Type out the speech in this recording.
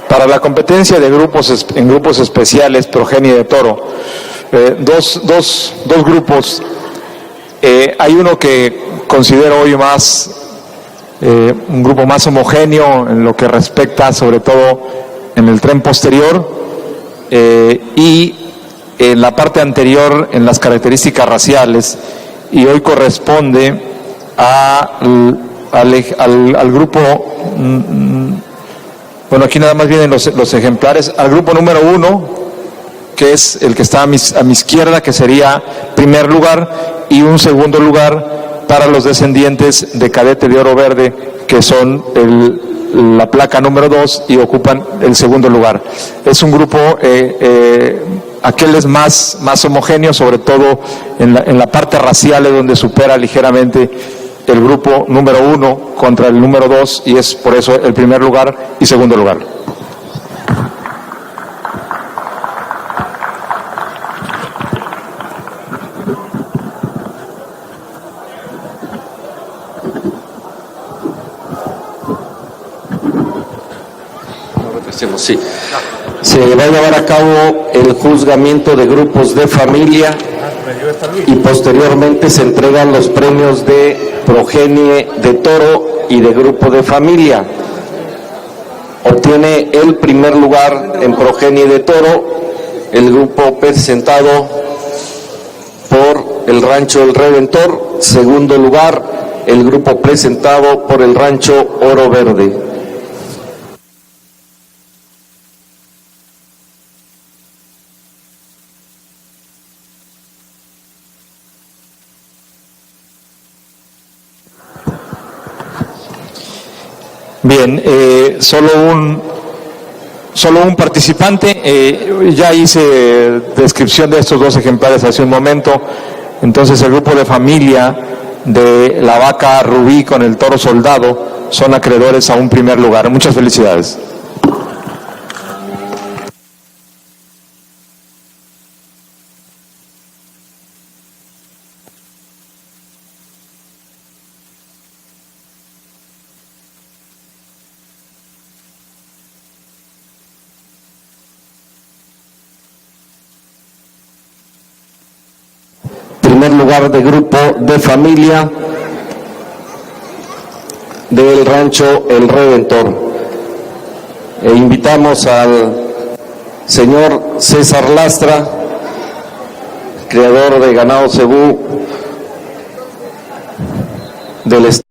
Para la competencia de grupos en grupos especiales, progenie de toro, dos grupos. Hay uno que considero hoy más un grupo más homogéneo en lo que respecta sobre todo en el tren posterior y en la parte anterior en las características raciales, y hoy corresponde al grupo, bueno, aquí nada más vienen los ejemplares, al grupo número 1, que es el que está a mi izquierda, que sería primer lugar, y un segundo lugar para los descendientes de Cadete de Oro Verde, que son la placa número 2 y ocupan el segundo lugar. Es un grupo, aquel es más homogéneo, sobre todo en la parte racial, es donde supera ligeramente el grupo número 1 contra el número 2, y es por eso el primer lugar y segundo lugar. Sí. Se va a llevar a cabo el juzgamiento de grupos de familia y posteriormente se entregan los premios de progenie de toro y de grupo de familia. Obtiene el primer lugar en progenie de toro el grupo presentado por el Rancho El Redentor. Segundo lugar, el grupo presentado por el Rancho Oro Verde. Bien, solo un participante. Ya hice descripción de estos dos ejemplares hace un momento. Entonces el grupo de familia de la vaca Rubí con el toro Soldado son acreedores a un primer lugar. Muchas felicidades. Primer lugar de grupo de familia del Rancho El Redentor. Invitamos al señor César Lastra, criador de ganado cebú del estado.